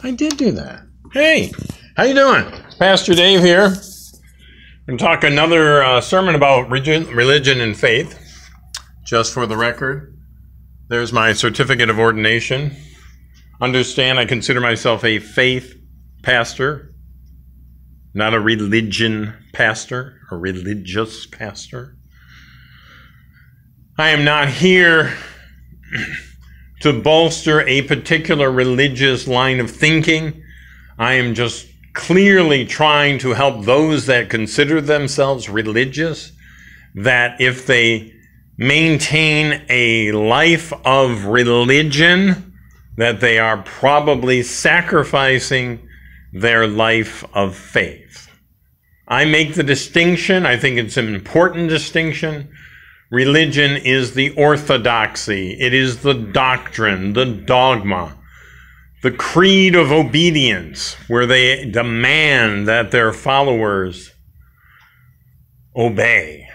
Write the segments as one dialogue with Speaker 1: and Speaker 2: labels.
Speaker 1: I did do that. Hey, how you doing? Pastor Dave here. I'm going to talk another sermon about religion and faith. Just for the record, there's my certificate of ordination. Understand, I consider myself a faith pastor, not a religion pastor, a religious pastor. I am not here to bolster a particular religious line of thinking. I am just clearly trying to help those that consider themselves religious, that if they maintain a life of religion, that they are probably sacrificing their life of faith. I make the distinction. I think it's an important distinction. Religion is the orthodoxy. It is the doctrine, the dogma, the creed of obedience, where they demand that their followers obey.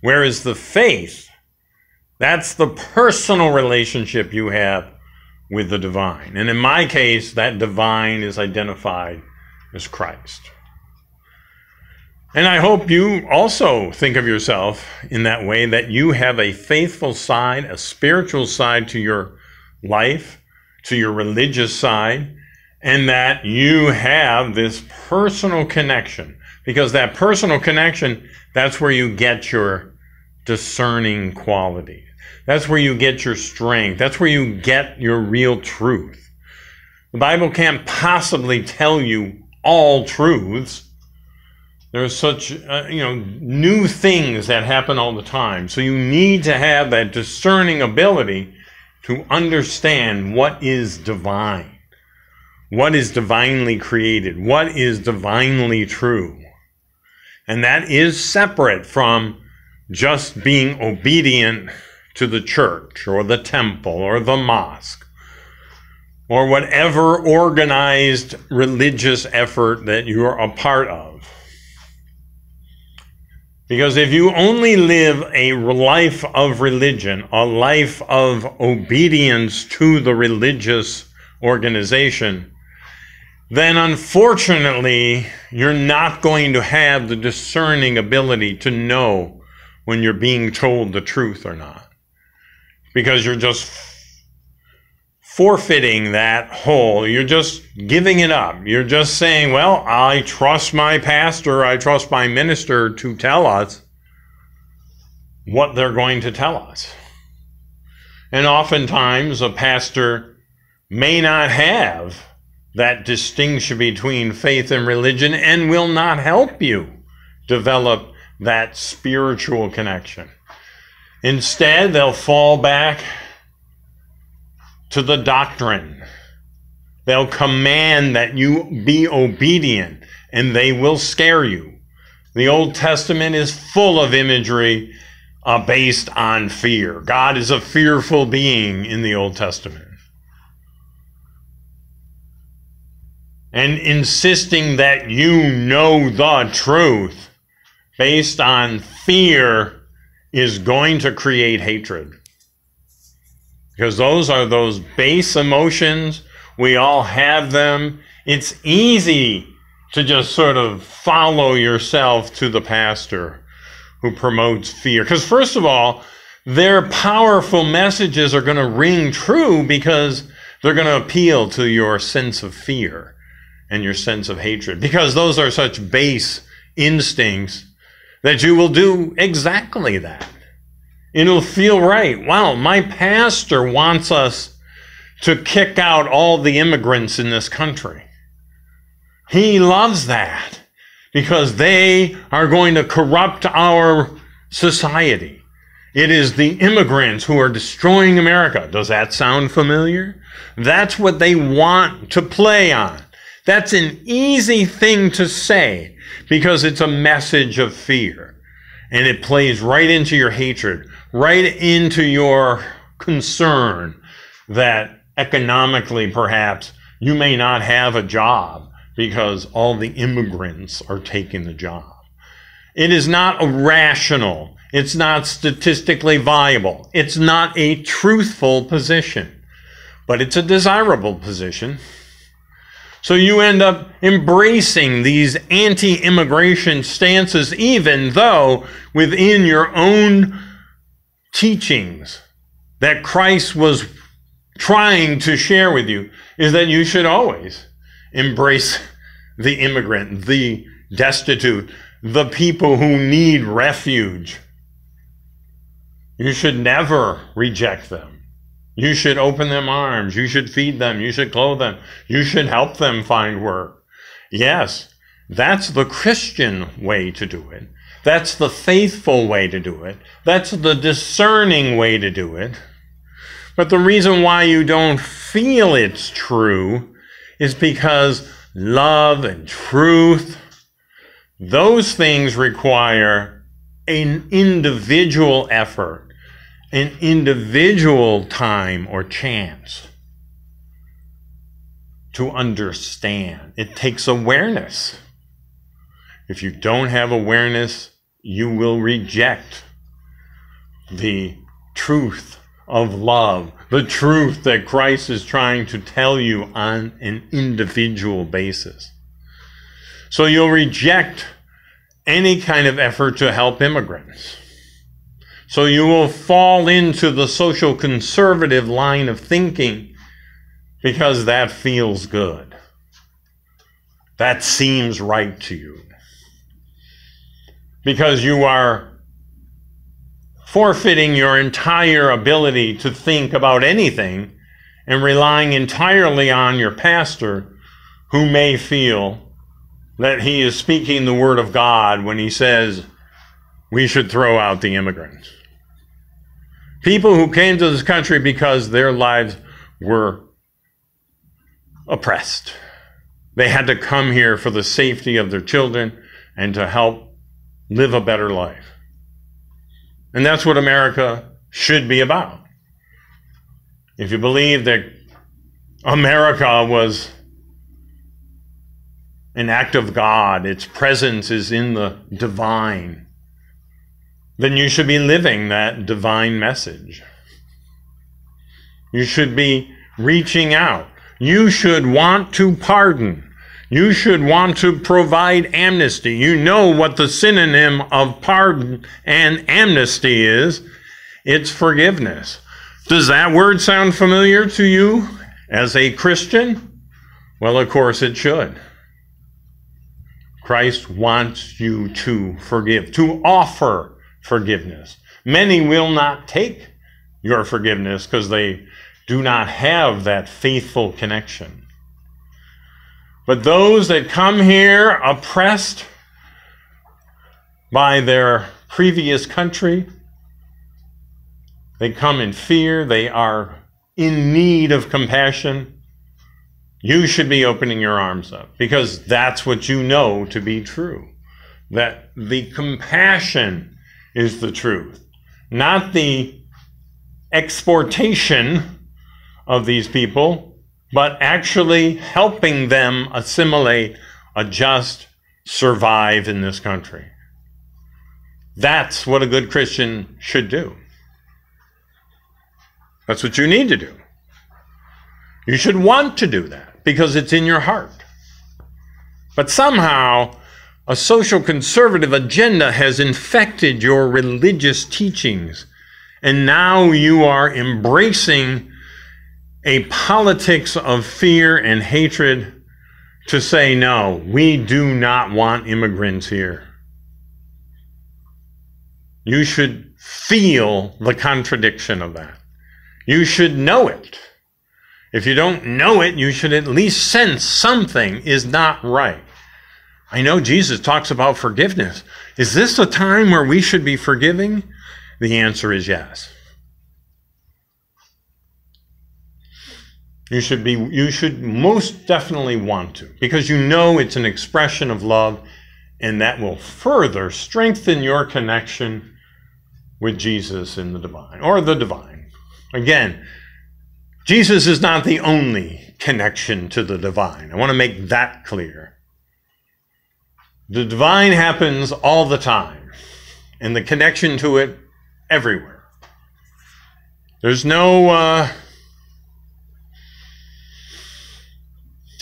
Speaker 1: Whereas the faith, that's the personal relationship you have with the divine. And in my case, that divine is identified as Christ. And I hope you also think of yourself in that way, that you have a faithful side, a spiritual side to your life, to your religious side, and that you have this personal connection. Because that personal connection, that's where you get your discerning quality. That's where you get your strength. That's where you get your real truth. The Bible can't possibly tell you all truths. There's such, new things that happen all the time. So you need to have that discerning ability to understand what is divine, what is divinely created, what is divinely true. And that is separate from just being obedient to the church or the temple or the mosque or whatever organized religious effort that you are a part of. Because if you only live a life of religion, a life of obedience to the religious organization, then unfortunately, you're not going to have the discerning ability to know when you're being told the truth or not. Because you're just forfeiting that whole. You're just giving it up. You're just saying, well, I trust my pastor, I trust my minister to tell us what they're going to tell us. And oftentimes a pastor may not have that distinction between faith and religion and will not help you develop that spiritual connection. Instead, they'll fall back to the doctrine. They'll command that you be obedient, and they will scare you. The Old Testament is full of imagery based on fear. God is a fearful being in the Old Testament. And insisting that you know the truth based on fear is going to create hatred. Because those are those base emotions. We all have them. It's easy to just sort of follow yourself to the pastor who promotes fear. Because first of all, their powerful messages are going to ring true because they're going to appeal to your sense of fear and your sense of hatred. Because those are such base instincts that you will do exactly that. It'll feel right. Wow, my pastor wants us to kick out all the immigrants in this country. He loves that because they are going to corrupt our society. It is the immigrants who are destroying America. Does that sound familiar? That's what they want to play on. That's an easy thing to say because it's a message of fear. And it plays right into your hatred, right into your concern that economically, perhaps, you may not have a job because all the immigrants are taking the job. It is not rational. It's not statistically viable. It's not a truthful position. but it's a desirable position. So you end up embracing these anti-immigration stances, even though within your own teachings that Christ was trying to share with you is that you should always embrace the immigrant, the destitute, the people who need refuge. You should never reject them. You should open them arms. You should feed them. You should clothe them. You should help them find work. Yes, that's the Christian way to do it. That's the faithful way to do it. That's the discerning way to do it. But the reason why you don't feel it's true is because love and truth, those things require an individual effort, an individual time or chance to understand. It takes awareness. If you don't have awareness, you will reject the truth of love, the truth that Christ is trying to tell you on an individual basis. So you'll reject any kind of effort to help immigrants. So you will fall into the social conservative line of thinking because that feels good. That seems right to you. Because you are forfeiting your entire ability to think about anything and relying entirely on your pastor, who may feel that he is speaking the word of God when he says we should throw out the immigrants. People who came to this country because their lives were oppressed. They had to come here for the safety of their children and to help live a better life. And that's what America should be about. If you believe that America was an act of God, its presence is in the divine, then you should be living that divine message. You should be reaching out. You should want to pardon. You should want to provide amnesty. You know what the synonym of pardon and amnesty is. It's forgiveness. Does that word sound familiar to you as a Christian? Well, of course it should. Christ wants you to forgive, to offer forgiveness. Many will not take your forgiveness because they do not have that faithful connection. But those that come here oppressed by their previous country, they come in fear, they are in need of compassion, you should be opening your arms up, because that's what you know to be true. That the compassion is the truth, not the exportation of these people, but actually helping them assimilate, adjust, survive in this country. That's what a good Christian should do. That's what you need to do. You should want to do that because it's in your heart. But somehow, a social conservative agenda has infected your religious teachings, and now you are embracing a politics of fear and hatred to say, no, we do not want immigrants here. You should feel the contradiction of that. You should know it. If you don't know it, you should at least sense something is not right. I know Jesus talks about forgiveness. Is this a time where we should be forgiving? The answer is yes. You should most definitely want to, because you know it's an expression of love, and that will further strengthen your connection with Jesus in the divine, or the divine. Again, Jesus is not the only connection to the divine. I want to make that clear. The divine happens all the time, and the connection to it everywhere. There's no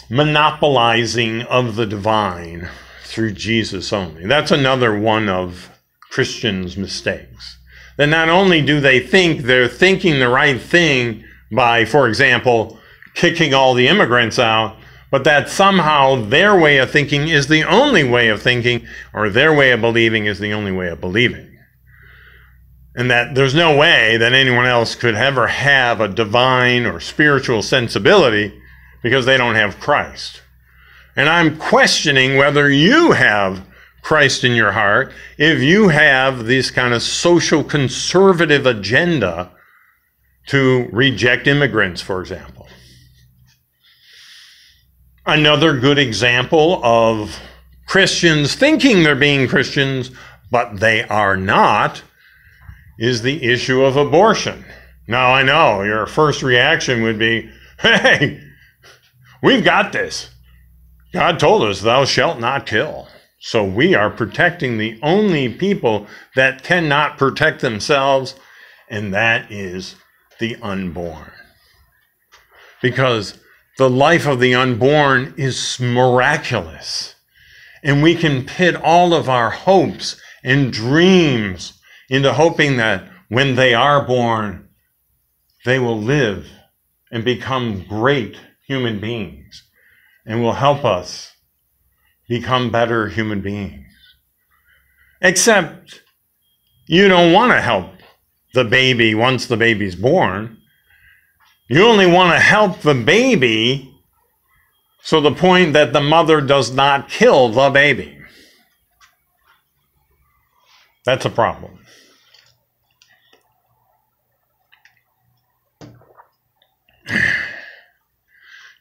Speaker 1: monopolizing of the divine through Jesus only. That's another one of Christians' mistakes. That not only do they think they're thinking the right thing by, for example, kicking all the immigrants out, but that somehow their way of thinking is the only way of thinking, or their way of believing is the only way of believing. And that there's no way that anyone else could ever have a divine or spiritual sensibility because they don't have Christ. And I'm questioning whether you have Christ in your heart if you have this kind of social conservative agenda to reject immigrants, for example. Another good example of Christians thinking they're being Christians, but they are not, is the issue of abortion. Now, I know your first reaction would be, hey, we've got this. God told us, thou shalt not kill. So we are protecting the only people that cannot protect themselves, and that is the unborn. Because the life of the unborn is miraculous. And we can pit all of our hopes and dreams into hoping that when they are born, they will live and become great human beings and will help us become better human beings. Except you don't want to help the baby once the baby's born. You only want to help the baby so the point that the mother does not kill the baby. That's a problem.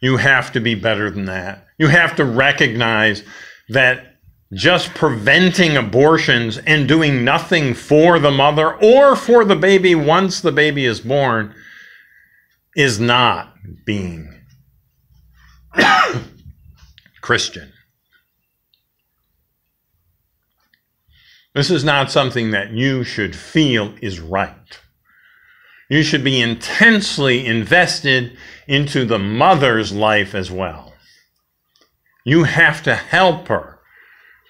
Speaker 1: You have to be better than that. You have to recognize that just preventing abortions and doing nothing for the mother or for the baby once the baby is born is not being Christian. This is not something that you should feel is right. You should be intensely invested into the mother's life as well. You have to help her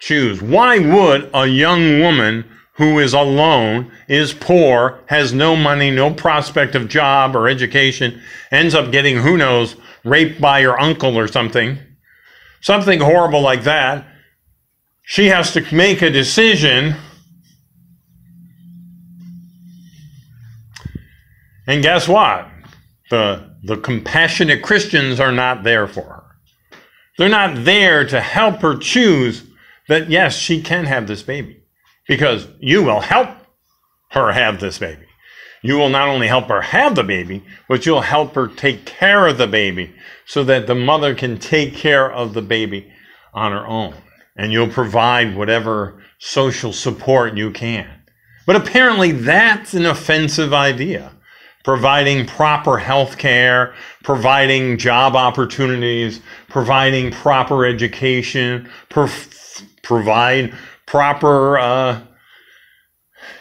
Speaker 1: choose. Why would a young woman who is alone, is poor, has no money, no prospect of job or education, ends up getting, who knows, raped by her uncle or something horrible like that, she has to make a decision. And guess what? The compassionate Christians are not there for her. They're not there to help her choose that, yes, she can have this baby. Because you will help her have this baby. You will not only help her have the baby, but you'll help her take care of the baby so that the mother can take care of the baby on her own. And you'll provide whatever social support you can. But apparently that's an offensive idea. Providing proper health care, providing job opportunities, providing proper education, provide proper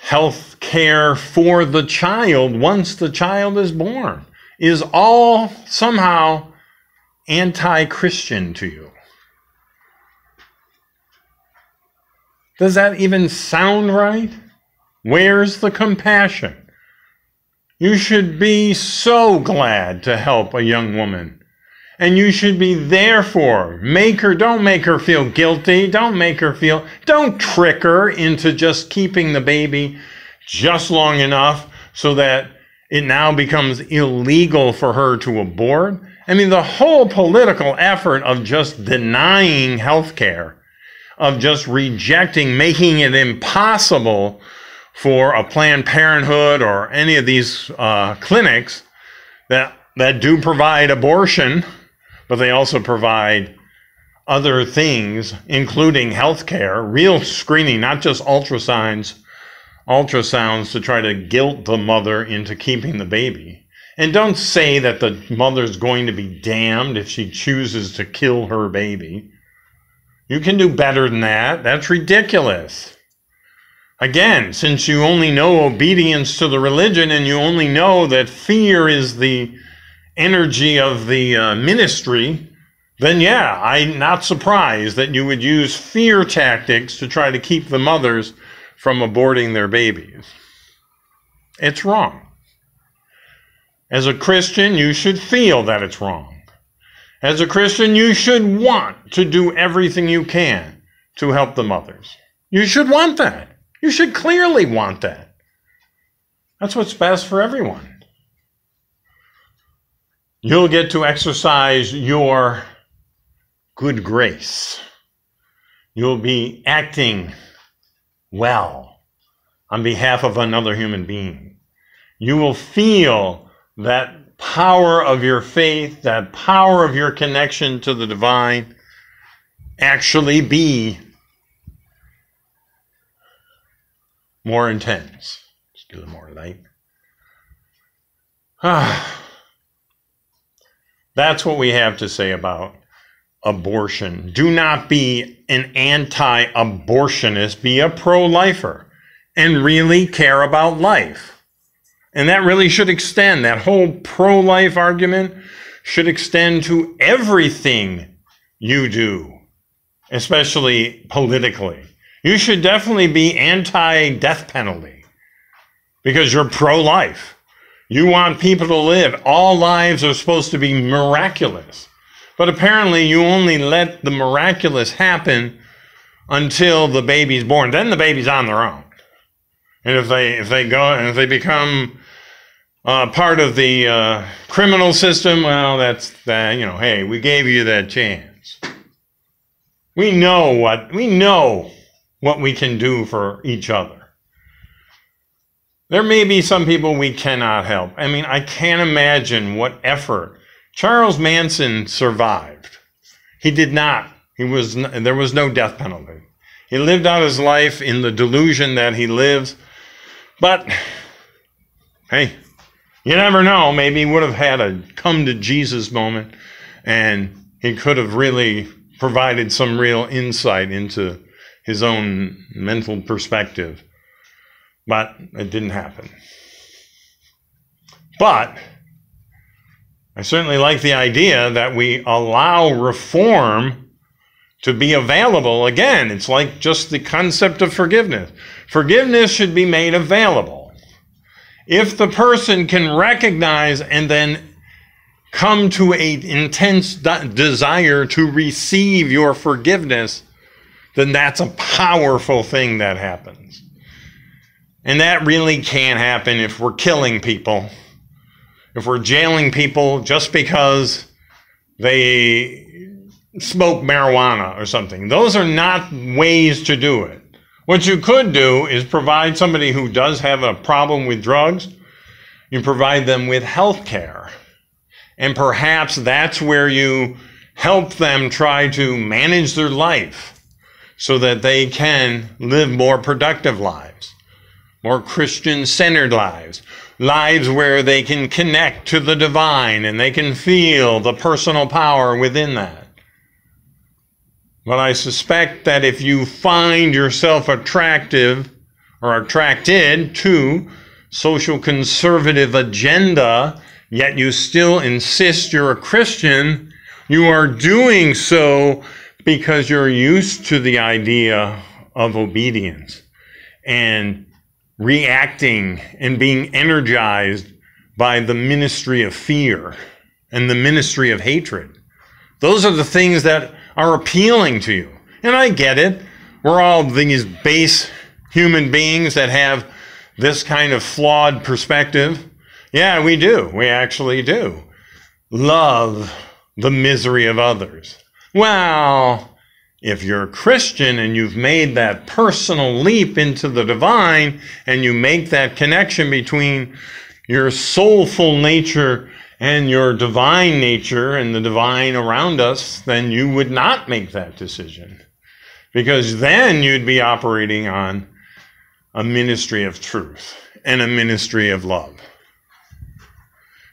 Speaker 1: health care for the child once the child is born is all somehow anti-Christian to you. Does that even sound right? Where's the compassion? You should be so glad to help a young woman. And you should be there for her. Don't make her feel guilty. Don't trick her into just keeping the baby just long enough so that it now becomes illegal for her to abort. I mean, the whole political effort of just denying health care, of just rejecting, making it impossible for a Planned Parenthood or any of these clinics that do provide abortion, but they also provide other things, including health care, real screening, not just ultrasounds to try to guilt the mother into keeping the baby. And don't say that the mother's going to be damned if she chooses to kill her baby. You can do better than that. That's ridiculous. Again, since you only know obedience to the religion and you only know that fear is the energy of the ministry, then yeah, I'm not surprised that you would use fear tactics to try to keep the mothers from aborting their babies. It's wrong. As a Christian, you should feel that it's wrong. As a Christian, you should want to do everything you can to help the mothers. You should want that. You should clearly want that. That's what's best for everyone. You'll get to exercise your good grace. You'll be acting well on behalf of another human being. You will feel that power of your faith, that power of your connection to the divine, actually be more intense. Just get a little more light. That's what we have to say about abortion. Do not be an anti-abortionist. Be a pro-lifer and really care about life. And that really should extend, that whole pro-life argument should extend to everything you do, especially politically. You should definitely be anti-death penalty because you're pro-life. You want people to live. All lives are supposed to be miraculous. But apparently you only let the miraculous happen until the baby's born. Then the baby's on their own. And if they become part of the criminal system, well, that's that. Hey, we gave you that chance. We know what we can do for each other. There may be some people we cannot help. I mean, I can't imagine what effort. Charles Manson survived. He did not. There was no death penalty. He lived out his life in the delusion that he lives. But, hey, you never know. Maybe he would have had a come to Jesus moment and he could have really provided some real insight into his own mental perspective. But it didn't happen. But I certainly like the idea that we allow reform to be available. Again, it's like just the concept of forgiveness. Forgiveness should be made available. If the person can recognize and then come to an intense desire to receive your forgiveness, then that's a powerful thing that happens. And that really can't happen if we're killing people, if we're jailing people just because they smoke marijuana or something. Those are not ways to do it. What you could do is provide somebody who does have a problem with drugs, you provide them with health care. And perhaps that's where you help them try to manage their life so that they can live more productive lives. More Christian-centered lives. Lives where they can connect to the divine and they can feel the personal power within that. But I suspect that if you find yourself attractive or attracted to social conservative agenda, yet you still insist you're a Christian, you are doing so because you're used to the idea of obedience and reacting and being energized by the ministry of fear and the ministry of hatred. Those are the things that are appealing to you. And I get it. We're all these base human beings that have this kind of flawed perspective. Yeah, we do. We actually do. Love the misery of others. Well, if you're a Christian and you've made that personal leap into the divine and you make that connection between your soulful nature and your divine nature and the divine around us, then you would not make that decision. Because then you'd be operating on a ministry of truth and a ministry of love.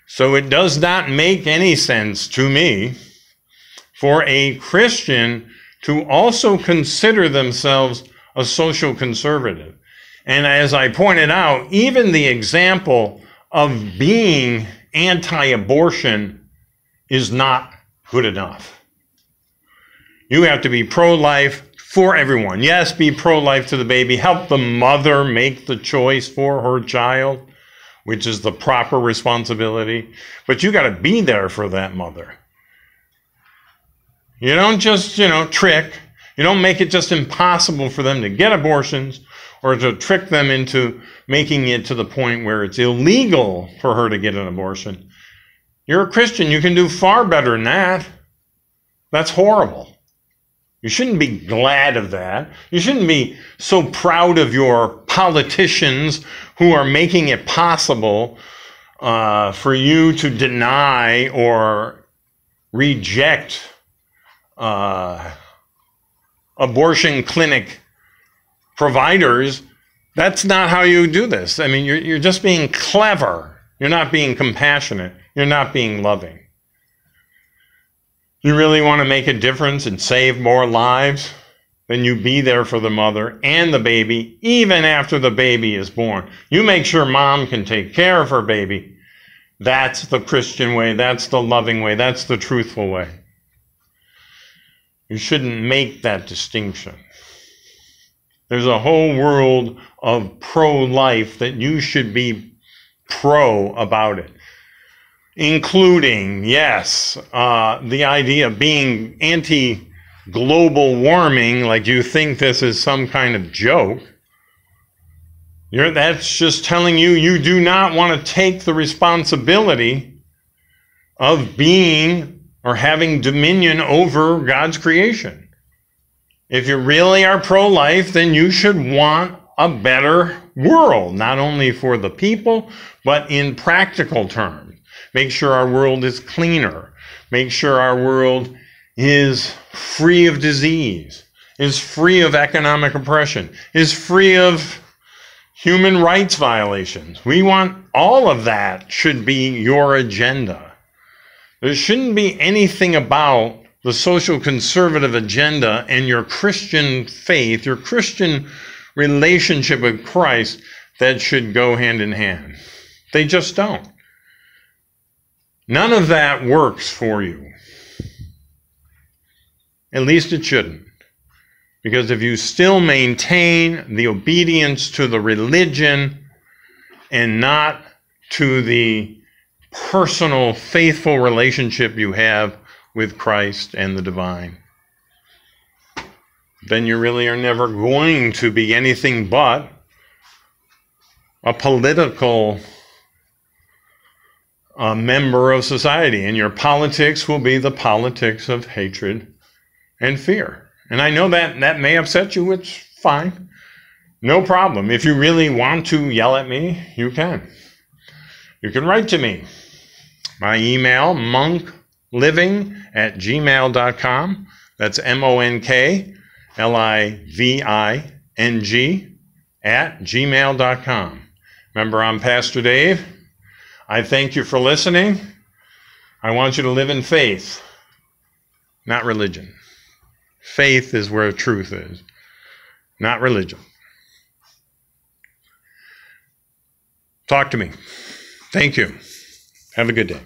Speaker 1: So it does not make any sense to me for a Christian to also consider themselves a social conservative. And as I pointed out, even the example of being anti-abortion is not good enough. You have to be pro-life for everyone. Yes, be pro-life to the baby. Help the mother make the choice for her child, which is the proper responsibility. But you got to be there for that mother. You don't just, trick. You don't make it just impossible for them to get abortions or to trick them into making it to the point where it's illegal for her to get an abortion. You're a Christian. You can do far better than that. That's horrible. You shouldn't be glad of that. You shouldn't be so proud of your politicians who are making it possible for you to deny or reject abortion clinic providers. That's not how you do this. I mean, you're just being clever. You're not being compassionate. You're not being loving. You really want to make a difference and save more lives? Then you be there for the mother and the baby, even after the baby is born. You make sure mom can take care of her baby. That's the Christian way. That's the loving way. That's the truthful way. You shouldn't make that distinction. There's a whole world of pro-life that you should be pro about it. Including, yes, the idea of being anti-global warming, like you think this is some kind of joke. That's just telling you you do not want to take the responsibility of being or having dominion over God's creation. If you really are pro-life, then you should want a better world, not only for the people, but in practical terms. Make sure our world is cleaner. Make sure our world is free of disease, is free of economic oppression, is free of human rights violations. We want all of that should be your agenda. There shouldn't be anything about the social conservative agenda and your Christian faith, your Christian relationship with Christ that should go hand in hand. They just don't. None of that works for you. At least it shouldn't. Because if you still maintain the obedience to the religion and not to the personal, faithful relationship you have with Christ and the divine, then you really are never going to be anything but a political member of society, and your politics will be the politics of hatred and fear. And I know that may upset you. It's fine. No problem. If you really want to yell at me, you can. You can write to me. My email, monkliving@gmail.com. That's monkliving@gmail.com. Remember, I'm Pastor Dave. I thank you for listening. I want you to live in faith, not religion. Faith is where truth is, not religion. Talk to me. Thank you. Have a good day.